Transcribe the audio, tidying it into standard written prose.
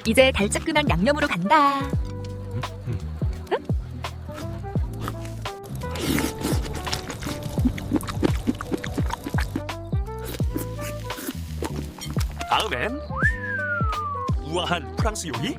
이제 달짝근한 양념으로 간다. 다음엔 우아한 프랑스 요리.